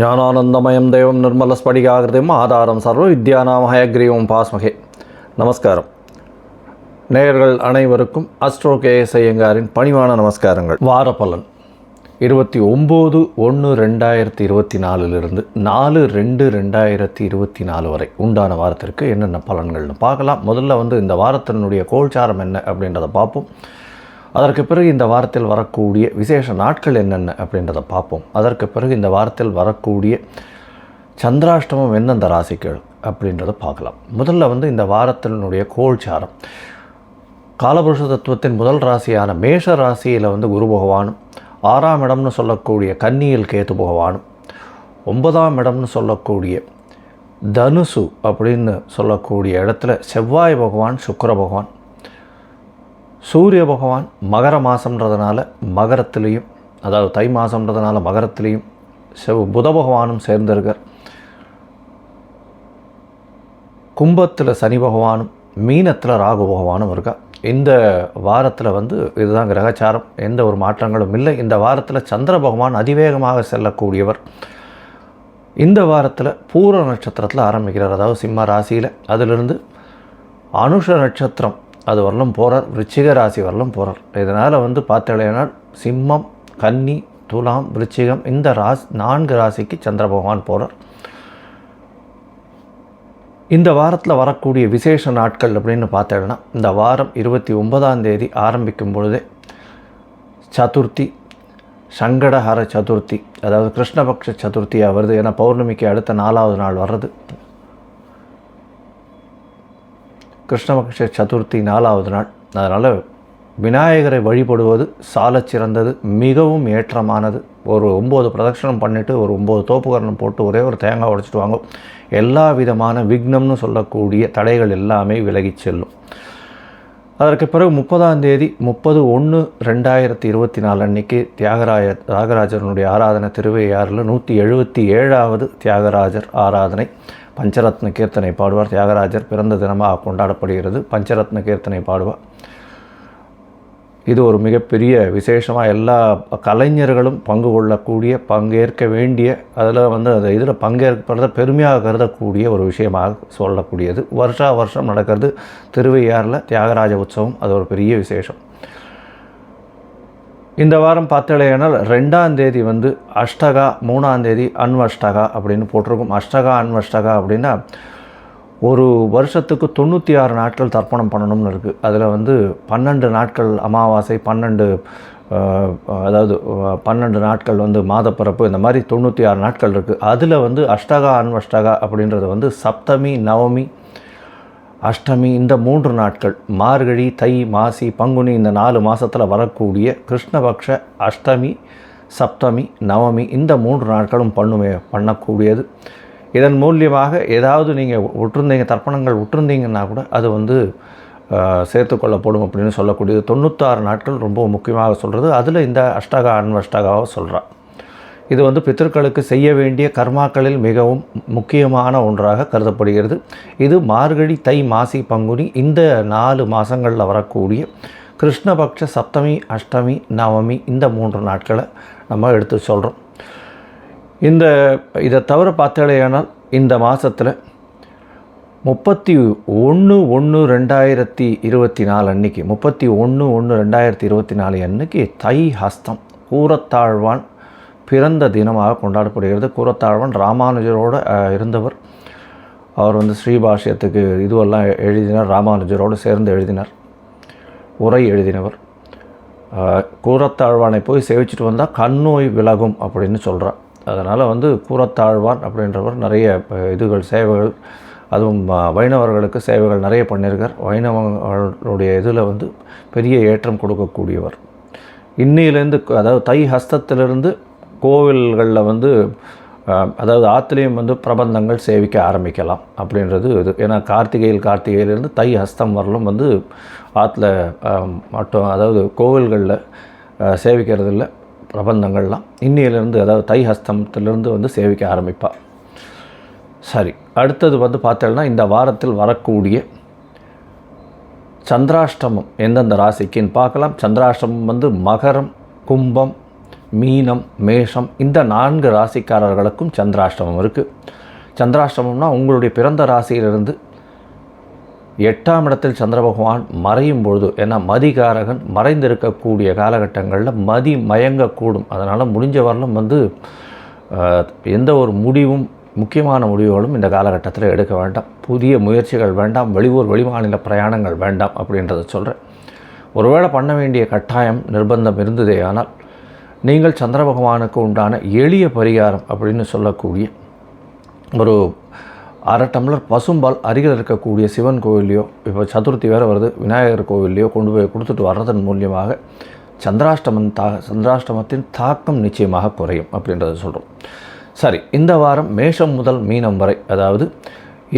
ஞானானந்தமயம் தெய்வம் நிர்மலஸ்படிகாகிருதிம் ஆதாரம் சர்வ வித்யானாம் ஹயக்ரீவம் பாஸ்மகே. நமஸ்காரம். நேயர்கள் அனைவருக்கும் அஸ்ட்ரோ கேஎஸ் ஐயங்காரின் பணிவான நமஸ்காரங்கள். வார பலன் 29/1/2024 4/2/2024 வரை உண்டான வாரத்திற்கு என்னென்ன பலன்கள்னு பார்க்கலாம். முதல்ல இந்த வாரத்தினுடைய கோல்சாரம் என்ன அப்படின்றத பார்ப்போம். அதற்கு பிறகு இந்த வாரத்தில் வரக்கூடிய விசேஷ நாட்கள் என்னென்ன அப்படின்றத பார்ப்போம். அதற்கு பிறகு இந்த வாரத்தில் வரக்கூடிய சந்திராஷ்டமம் எந்தெந்த ராசிகள் அப்படின்றத பார்க்கலாம். முதல்ல இந்த வாரத்தினுடைய கோல்சாரம், காலபுருஷ தத்துவத்தின் முதல் ராசியான மேஷ ராசியில் குரு பகவானும், 6ஆம் இடம்னு சொல்லக்கூடிய கன்னியில் கேது பகவானும், 9ஆம் இடம்னு சொல்லக்கூடிய தனுசு அப்படின்னு சொல்லக்கூடிய இடத்துல செவ்வாய் பகவான், சுக்கிர பகவான், சூரிய பகவான் மகர மாதம்ன்றதுனால மகரத்துலேயும், அதாவது தை மாதம்ன்றதுனால மகரத்துலேயும் புத பகவானும் சேர்ந்திருக்கார். கும்பத்தில் சனி பகவானும், மீனத்தில் ராகு பகவானும் இருக்கா. இந்த வாரத்தில் இதுதான் கிரகச்சாரம், எந்த ஒரு மாற்றங்களும் இல்லை. இந்த வாரத்தில் சந்திர பகவான் அதிவேகமாக செல்லக்கூடியவர். இந்த வாரத்தில் பூர நட்சத்திரத்தில் ஆரம்பிக்கிறார், அதாவது சிம்ம ராசியில். அதிலிருந்து அனுஷ நட்சத்திரம் அது வரலும் போகிறார், விருச்சிக ராசி வரலும் போகிறார். இதனால் பார்த்தீங்கன்னா சிம்மம், கன்னி, துலாம், விருச்சிகம் இந்த 4 ராசிக்கு சந்திர பகவான் போகிறார். இந்த வாரத்தில் வரக்கூடிய விசேஷ நாட்கள் அப்படின்னு பார்த்தீங்கன்னா, இந்த வாரம் 29ஆம் தேதி ஆரம்பிக்கும் பொழுதே சதுர்த்தி, சங்கடஹர சதுர்த்தி, அதாவது கிருஷ்ணபக்ஷ சதுர்த்தியாக வருது. ஏன்னா பௌர்ணமிக்கு அடுத்த 4ஆவது நாள் வர்றது கிருஷ்ணபக்ஷ சதுர்த்தி, 4ஆவது நாள். அதனால் விநாயகரை வழிபடுவது சாலச் சிறந்தது, மிகவும் ஏற்றமானது. ஒரு 9 பிரதட்சணம் பண்ணிவிட்டு ஒரு 9 தோப்புகரணம் போட்டு ஒரே ஒரு தேங்காய் உடைச்சிட்டு வாங்க. எல்லா விதமான விக்னம்னு சொல்லக்கூடிய தடைகள் எல்லாமே விலகி செல்லும். அதற்கு பிறகு 30ஆம் தேதி 30/1/2024 அன்றைக்கி தியாகராஜனுடைய ஆராதனை திருவையாறில் 177வது தியாகராஜர் ஆராதனை. பஞ்சரத்ன கீர்த்தனை பாடுவார். தியாகராஜர் பிறந்த தினமாக கொண்டாடப்படுகிறது. பஞ்சரத்ன கீர்த்தனை பாடுவார். இது ஒரு மிகப்பெரிய விசேஷமாக எல்லா கலைஞர்களும் பங்கு கொள்ளக்கூடிய, பங்கேற்க வேண்டிய, அதில் அந்த இதில் பங்கேற்பதை பெருமையாக கருதக்கூடிய ஒரு விஷயமாக சொல்லக்கூடியது. வருஷம் நடக்கிறது திருவையாறில் தியாகராஜ உற்சவம். அது ஒரு பெரிய விசேஷம். இந்த வாரம் பார்த்தீங்கன்னா 2ஆம் தேதி அஷ்டகா, 3ஆம் தேதி அன்வஷ்டகா அப்படின்னு போட்டிருக்கும். அஷ்டகா அன்வஷ்டகா அப்படின்னா ஒரு வருஷத்துக்கு 96 நாட்கள் தர்ப்பணம் பண்ணணும்னு இருக்குது. அதில் 12 நாட்கள் அமாவாசை, 12 அதாவது 12 நாட்கள் மாதப்பிறப்பு, இந்த மாதிரி 96 நாட்கள் இருக்குது. அதில் அஷ்டகா அன்வஷ்டகா அப்படின்றது சப்தமி, நவமி, அஷ்டமி இந்த 3 நாட்கள், மார்கழி, தை, மாசி, பங்குனி இந்த 4 மாதத்தில் வரக்கூடிய கிருஷ்ணபக்ஷ அஷ்டமி, சப்தமி, நவமி இந்த 3 நாட்களும் பண்ணக்கூடியது. இதன் மூலியமாக ஏதாவது நீங்கள் விட்டுருந்தீங்க, தர்ப்பணங்கள் விட்டுருந்தீங்கன்னா கூட அது சேர்த்துக்கொள்ளப்படும் அப்படின்னு சொல்லக்கூடியது. 96 நாட்கள் ரொம்ப முக்கியமாக சொல்கிறது. அதில் இந்த அஷ்டகா அன்வஷ்டகாவை சொல்கிறார். இது பித்தர்களுக்கு செய்ய வேண்டிய கர்மாக்களில் மிகவும் முக்கியமான ஒன்றாக கருதப்படுகிறது. இது மார்கழி, தை, மாசி, பங்குனி இந்த 4 மாதங்களில் வரக்கூடிய கிருஷ்ணபக்ஷ சப்தமி, அஷ்டமி, நவமி இந்த 3 நாட்களை நம்ம எடுத்து சொல்கிறோம். இதை தவிர பார்த்தேனால் இந்த மாதத்தில் 31/1/2024 அன்றைக்கி 31/1/2024 அன்றைக்கி தை ஹஸ்தம், கூரத்தாழ்வான் பிறந்த தினமாக கொண்டாடப்படுகிறது. கூரத்தாழ்வான் ராமானுஜரோடு இருந்தவர். அவர் ஸ்ரீபாஷ்யத்துக்கு இதுவெல்லாம் எழுதினார், ராமானுஜரோடு சேர்ந்து எழுதினார், உரை எழுதினவர். கூரத்தாழ்வானை போய் சேவிச்சுட்டு வந்தால் கண்ணோய் விலகும் அப்படின்னு சொல்கிறார். அதனால் கூரத்தாழ்வான் அப்படின்றவர் நிறைய சேவைகள், அதுவும் வைணவர்களுக்கு சேவைகள் நிறைய பண்ணியிருக்கார். வைணவர்களுடைய இதில் பெரிய ஏற்றம் கொடுக்கக்கூடியவர். இன்னிலேருந்து, அதாவது தை ஹஸ்தத்திலிருந்து கோவில்களில் அதாவது ஆற்றுலேயும் பிரபந்தங்கள் சேவிக்க ஆரம்பிக்கலாம் அப்படின்றது இது. ஏன்னா கார்த்திகையிலிருந்து தை ஹஸ்தம் வரலும் ஆற்றுல மட்டும், அதாவது கோவில்களில் சேவிக்கிறது இல்லை பிரபந்தங்கள்லாம். இன்னிலிருந்து, அதாவது தை ஹஸ்தத்திலிருந்து சேவிக்க ஆரம்பிப்பாள். சரி, அடுத்தது பார்த்தேன்னா இந்த வாரத்தில் வரக்கூடிய சந்திராஷ்டமம் எந்தெந்த ராசிக்குன்னு பார்க்கலாம். சந்திராஷ்டமம் மகரம், கும்பம், மீனம், மேஷம் இந்த 4 ராசிக்காரர்களுக்கும் சந்திராஷ்டமம் இருக்குது. சந்திராஷ்டமம்னா உங்களுடைய பிறந்த ராசியிலிருந்து 8ஆம் இடத்தில் சந்திர பகவான் மறையும் பொழுது, ஏன்னா மதிகாரகன் மறைந்திருக்கக்கூடிய காலகட்டங்களில் மதி மயங்கக்கூடும். அதனால் முடிஞ்ச வரலும் எந்த ஒரு முடிவும் முக்கியமான முடிவுகளும் இந்த காலகட்டத்தில் எடுக்க வேண்டாம். புதிய முயற்சிகள் வேண்டாம். வெளியூர் வெளிமாநில பிரயாணங்கள் வேண்டாம் அப்படின்றத சொல்கிறேன். ஒருவேளை பண்ண வேண்டிய கட்டாயம் நிர்பந்தம் இருந்ததே ஆனால் நீங்கள் சந்திர பகவானுக்கு உண்டான எளிய பரிகாரம் அப்படின்னு சொல்லக்கூடிய ஒரு 1/2 டம்ளர் பசும்பால் அருகில் இருக்கக்கூடிய சிவன் கோவில்லையோ, இப்போ சதுர்த்தி வேறு வருது, விநாயகர் கோவில்லையோ கொண்டு போய் கொடுத்துட்டு வர்றதன் மூலியமாக சந்திராஷ்டமத்தின் தாக்கம் நிச்சயமாக குறையும் அப்படின்றத சொல்கிறோம். சரி, இந்த வாரம் மேஷம் முதல் மீனம் வரை, அதாவது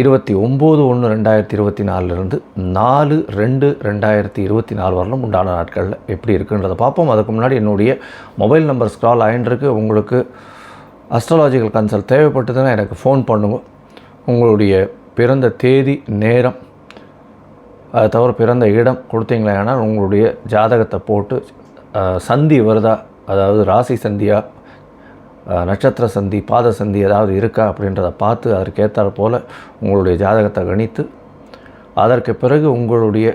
29/1/2024 4/2/2024 வரலும் உண்டான நாட்களில் எப்படி இருக்குன்றதை பார்ப்போம். அதுக்கு முன்னாடி என்னுடைய மொபைல் நம்பர் ஸ்க்ரால் ஆகிட்டுருக்கு. உங்களுக்கு அஸ்ட்ராலாஜிக்கல் கன்சல்ட் தேவைப்பட்டதுன்னா எனக்கு ஃபோன் பண்ணுங்க. உங்களுடைய பிறந்த தேதி, நேரம், அதை தவிர பிறந்த இடம் கொடுத்தீங்களேனா உங்களுடைய ஜாதகத்தை போட்டு சந்தி வருதா, அதாவது ராசி சந்தியா, நட்சத்திர சந்தி, பாத சந்தி ஏதாவது இருக்கா அப்படின்றத பார்த்து அதற்கேற்றாற் போல் உங்களுடைய ஜாதகத்தை கணித்து அதற்கு பிறகு உங்களுடைய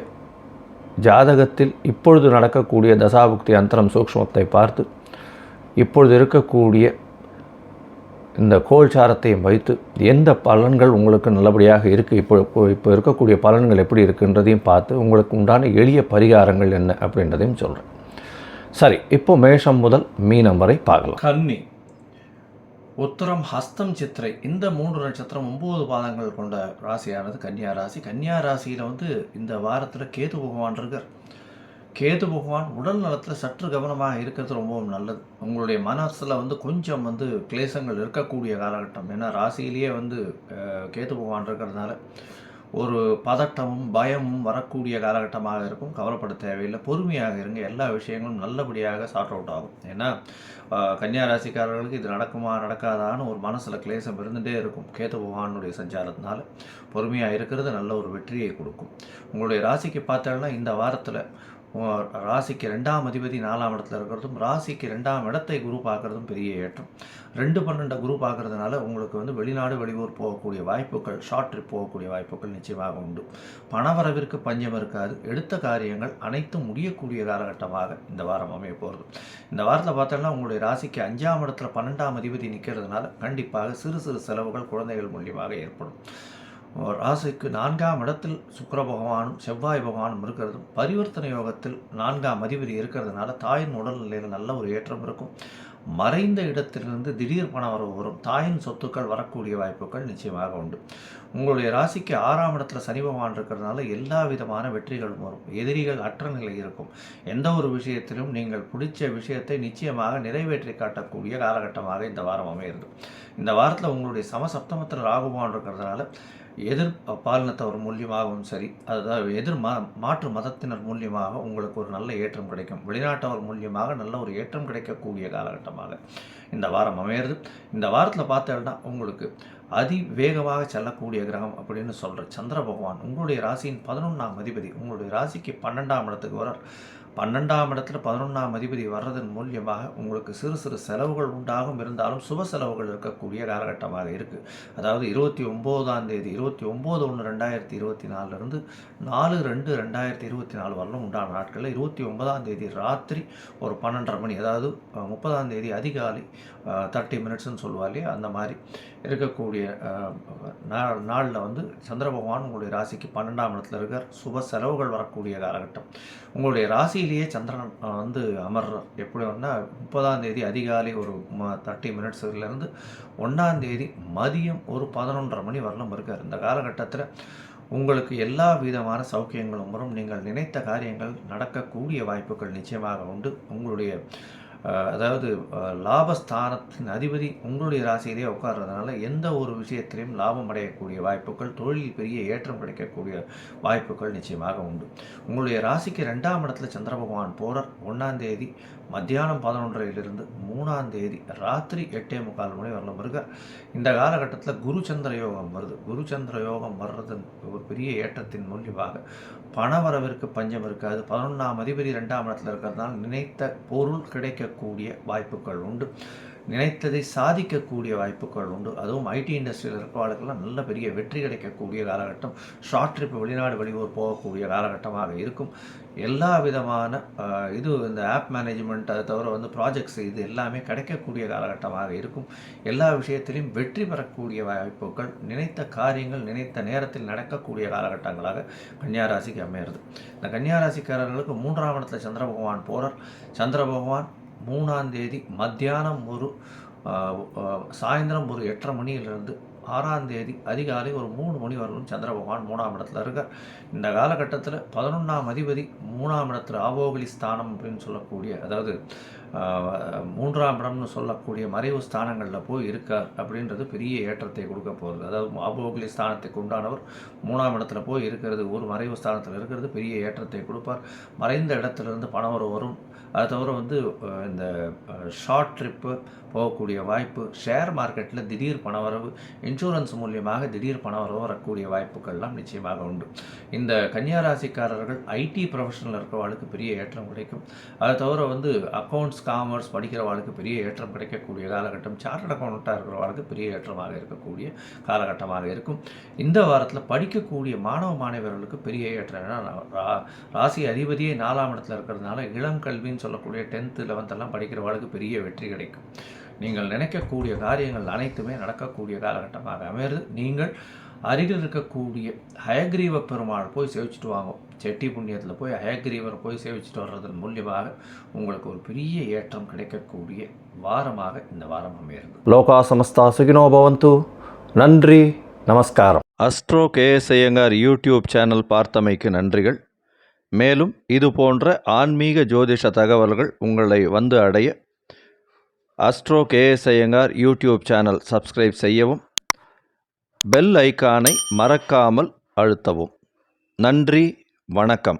ஜாதகத்தில் இப்பொழுது நடக்கக்கூடிய தசாபுக்தி அந்தரம் சூக்ஷ்மத்தை பார்த்து இப்பொழுது இருக்கக்கூடிய இந்த கோல்சாரத்தையும் வைத்து எந்த பலன்கள் உங்களுக்கு நல்லபடியாக இருக்குது, இப்போ இருக்கக்கூடிய பலன்கள் எப்படி இருக்குன்றதையும் பார்த்து உங்களுக்கு உண்டான எளிய பரிகாரங்கள் என்ன அப்படின்றதையும் சொல்கிறேன். சரி, இப்போ மேஷம் முதல் மீனம் வரை பார்க்கலாம். கன்னி, உத்தரம், ஹஸ்தம், சித்திரை இந்த 3 நட்சத்திரம் 9 பாதங்கள் கொண்ட ராசியானது கன்னியா ராசி. கன்னியா ராசியில் இந்த வாரத்தில் கேது பகவான் இருக்கார். கேது பகவான் உடல் நலத்தில் சற்று கவனமாக இருக்கிறது ரொம்பவும் நல்லது. உங்களுடைய மனசில் கொஞ்சம் கிளேசங்கள் இருக்கக்கூடிய காலகட்டம். ஏன்னா ராசியிலேயே கேது பகவான் இருக்கிறதுனால ஒரு பதட்டமும் பயமும் வரக்கூடிய காலகட்டமாக இருக்கும். கவலைப்பட தேவையில்லை, பொறுமையாக இருங்க. எல்லா விஷயங்களும் நல்லபடியாக சார்ட் அவுட் ஆகும். ஏன்னா கன்னியா ராசிக்காரர்களுக்கு இது நடக்குமா நடக்காதான்னு ஒரு மனசில் கிளேசம் இருந்துகிட்டே இருக்கும். கேது பகவானுடைய சஞ்சாரத்தினால பொறுமையாக இருக்கிறது நல்ல ஒரு வெற்றியை கொடுக்கும். உங்களுடைய ராசிக்கு பார்த்தோம்னா இந்த வாரத்தில் ராசிக்கு 2ஆம் அதிபதி 4ஆம் இடத்துல இருக்கிறதும், ராசிக்கு 2ஆம் இடத்தை குரு பார்க்குறதும் பெரிய ஏற்றம். 2-12 குரு பார்க்குறதுனால உங்களுக்கு வெளிநாடு வெளியூர் போகக்கூடிய வாய்ப்புகள், ஷார்ட் ட்ரிப் போகக்கூடிய வாய்ப்புகள் நிச்சயமாக உண்டு. பணவரவிற்கு பஞ்சம் இருக்காது. எடுத்த காரியங்கள் அனைத்தும் முடியக்கூடிய காலகட்டமாக இந்த வாரம் அமைய போகிறது. இந்த வாரத்தில் பார்த்தோம்னா உங்களுடைய ராசிக்கு 5ஆம் இடத்துல 12ஆம் அதிபதி நிற்கிறதுனால கண்டிப்பாக சிறு சிறு செலவுகள் குழந்தைகள் மூலியமாக ஏற்படும். ராசிக்கு 4ஆம் இடத்தில் சுக்கிர பகவானும் செவ்வாய் பகவானும் இருக்கிறதும், பரிவர்த்தனை யோகத்தில் 4ஆம் அதிபதி இருக்கிறதுனால தாயின் உடல்நிலையில் நல்ல ஒரு ஏற்றம் இருக்கும். மறைந்த இடத்திலிருந்து திடீர் பண வரவு வரும். தாயின் சொத்துக்கள் வரக்கூடிய வாய்ப்புகள் நிச்சயமாக உண்டு. உங்களுடைய ராசிக்கு 6ஆம் இடத்துல சனி பகவான் இருக்கிறதுனால எல்லா விதமான வெற்றிகளும் வரும். எதிரிகள் அற்ற நிலை இருக்கும். எந்த ஒரு விஷயத்திலும் நீங்கள் பிடிச்ச விஷயத்தை நிச்சயமாக நிறைவேற்றி காட்டக்கூடிய காலகட்டமாக இந்த வாரம் அமைகிறது. இந்த வாரத்தில் உங்களுடைய சமசப்தமத்தில் ராகு பகவான் இருக்கிறதுனால எதிர் பாலினத்தவர் மூலியமாகவும் சரி, அதாவது மாற்று மதத்தினர் மூலியமாக உங்களுக்கு ஒரு நல்ல ஏற்றம் கிடைக்கும். வெளிநாட்டவர் மூலியமாக நல்ல ஒரு ஏற்றம் கிடைக்கக்கூடிய காலகட்டமாக இந்த வாரம் அமையிறது. இந்த வாரத்தில் பார்த்தோம்னா உங்களுக்கு அதிவேகமாக செல்லக்கூடிய கிரகம் அப்படின்னு சொல்கிற சந்திர பகவான் உங்களுடைய ராசியின் 11ஆம் அதிபதி உங்களுடைய ராசிக்கு 12ஆம் இடத்துக்கு வரார். 12ஆம் இடத்துல 11ஆம் அதிபதி வர்றதன் மூலியமாக உங்களுக்கு சிறு சிறு செலவுகள் உண்டாகும். இருந்தாலும் சுப செலவுகள் இருக்கக்கூடிய காலகட்டமாக இருக்குது. அதாவது 29ஆம் தேதி 29/1/2024 4/2/2024 வரலும் உண்டான நாட்களில் 29ஆம் தேதி ராத்திரி ஒரு 12:30 மணி, அதாவது 30ஆம் தேதி அதிகாலை 30 மினிட்ஸ்ன்னு சொல்லுவா இல்லையா, அந்த மாதிரி இருக்கக்கூடிய நாளில் சந்திர பகவான் உங்களுடைய ராசிக்கு 12ஆம் இடத்துல இருக்கார். சுப செலவுகள் வரக்கூடிய காலகட்டம். உங்களுடைய ராசியிலேயே சந்திரன் அமர்றார். எப்படி 30ஆம் தேதி அதிகாலை ஒரு 30 மினிட்ஸ்லேருந்து 1ஆம் தேதி மதியம் ஒரு 11:30 மணி வரலும் இருக்கார். இந்த காலகட்டத்தில் உங்களுக்கு எல்லா விதமான சௌக்கியங்களும் வரும். நீங்கள் நினைத்த காரியங்கள் நடக்கக்கூடிய வாய்ப்புகள் நிச்சயமாக உண்டு. உங்களுடைய அதாவது லாபஸ்தானத்தின் அதிபதி உங்களுடைய ராசியிலே உட்கார்றதுனால எந்த ஒரு விஷயத்திலையும் லாபம் அடையக்கூடிய வாய்ப்புகள், தொழிலில் பெரிய ஏற்றம் கிடைக்கக்கூடிய வாய்ப்புகள் நிச்சயமாக உண்டு. உங்களுடைய ராசிக்கு 2ஆம் இடத்துல சந்திர பகவான் போகிறார். 1ஆம் தேதி மத்தியானம் 11:30 3ஆம் தேதி ராத்திரி 8:45 மணி வரலும் இருக்கார். இந்த காலகட்டத்தில் குரு சந்திர யோகம் வருது. குரு சந்திர யோகம் வர்றது ஒரு பெரிய ஏற்றத்தின் மூலியமாக பணவரவிற்கு பஞ்சம் இருக்காது. 11ஆம் அதிபதி 2ஆம் இடத்துல இருக்கிறதுனால நினைத்த பொருள் கிடைக்கக்கூடிய வாய்ப்புகள் உண்டு. நினைத்ததை சாதிக்கக்கூடிய வாய்ப்புகள் உண்டு. அதுவும் ஐடி இண்டஸ்ட்ரியில் இருக்கிறவர்களுக்கெல்லாம் நல்ல பெரிய வெற்றி கிடைக்கக்கூடிய காலகட்டம். ஷார்ட் ட்ரிப் வெளிநாடு வெளியூர் போகக்கூடிய காலகட்டமாக இருக்கும். எல்லா விதமான இந்த ஆப் மேனேஜ்மெண்ட், அதை தவிர ப்ராஜெக்ட்ஸ், இது எல்லாமே கிடைக்கக்கூடிய காலகட்டமாக இருக்கும். எல்லா விஷயத்திலையும் வெற்றி பெறக்கூடிய வாய்ப்புகள், நினைத்த காரியங்கள் நினைத்த நேரத்தில் நடக்கக்கூடிய காலகட்டங்களாக கன்னியாராசிக்கு அமையிறது. இந்த கன்னியாராசிக்காரர்களுக்கு 3ஆம் இடத்துல சந்திர பகவான் போகிறார். சந்திர பகவான் 3ஆம் தேதி மத்தியானம் சாயந்தரம் 8:30 மணியிலிருந்து 6ஆம் தேதி அதிகாலை 3 மணி வரலும் சந்திர பகவான் 3ஆம் இடத்துல இருக்கார். இந்த காலகட்டத்தில் 11ஆம் அதிபதி 3ஆம் இடத்துல ஆபோகலி ஸ்தானம் அப்படின்னு சொல்லக்கூடிய, அதாவது 3ஆம் இடம்னு சொல்லக்கூடிய மறைவு ஸ்தானங்களில் போய் இருக்கார் அப்படின்றது பெரிய ஏற்றத்தை கொடுக்க போகிறது. அதாவது ஆபோகலி ஸ்தானத்துக்கு உண்டானவர் 3ஆம் இடத்துல போய் இருக்கிறது, ஒரு மறைவு ஸ்தானத்தில் இருக்கிறது பெரிய ஏற்றத்தை கொடுப்பார். மறைந்த இடத்துலேருந்து பணம் வரும். அதை தவிர இந்த ஷார்ட் ட்ரிப்பு போகக்கூடிய வாய்ப்பு, ஷேர் மார்க்கெட்டில் திடீர் பணவரவு, இன்சூரன்ஸ் மூலியமாக திடீர் பணவரவு வரக்கூடிய வாய்ப்புகள்லாம் நிச்சயமாக உண்டு. இந்த கன்னியாராசிக்காரர்கள் ஐடி ப்ரொஃபஷனில் இருக்கிறவாளுக்கு பெரிய ஏற்றம் கிடைக்கும். அதை தவிர அக்கௌண்ட்ஸ், காமர்ஸ் படிக்கிறவாளுக்கு பெரிய ஏற்றம் கிடைக்கக்கூடிய காலகட்டம். சார்ட்டர்ட் அக்கௌண்ட்டாக இருக்கிறவாளுக்கு பெரிய ஏற்றமாக இருக்கக்கூடிய காலகட்டமாக இருக்கும். இந்த வாரத்தில் படிக்கக்கூடிய மாணவ மாணவர்களுக்கு பெரிய ஏற்றம். ஏன்னா ராசி அதிபதியே 4ஆம் இடத்துல இருக்கிறதுனால இளம் கல்வின்னு சொல்லக்கூடிய 10th 11th படிக்கிறவாளுக்கு பெரிய வெற்றி கிடைக்கும். நீங்கள் நினைக்கக்கூடிய காரியங்கள் அனைத்துமே நடக்கக்கூடிய காலகட்டமாக அமைகிறது. நீங்கள் அருகில் இருக்கக்கூடிய ஹயக்ரீவ பெருமாள் போய் சேவிச்சுட்டு வாங்க. செட்டி புண்ணியத்தில் போய் ஹயக்ரீவர் போய் சேவிச்சுட்டு வர்றதன் மூலியமாக உங்களுக்கு ஒரு பெரிய ஏற்றம் கிடைக்கக்கூடிய வாரமாக இந்த வாரம் அமைகிறது. லோகா சமஸ்தா சுகினோ பவந்து. நன்றி, நமஸ்காரம். Astro KS Iyengar YouTube channel பார்த்தமைக்கு நன்றிகள். மேலும் இது போன்ற ஆன்மீக ஜோதிஷ தகவல்கள் உங்களை அடைய Astro KS Iyengar YouTube channel subscribe செய்யவும், பெல் ஐக்கானை மறக்காமல் அழுத்தவும். நன்றி, வணக்கம்.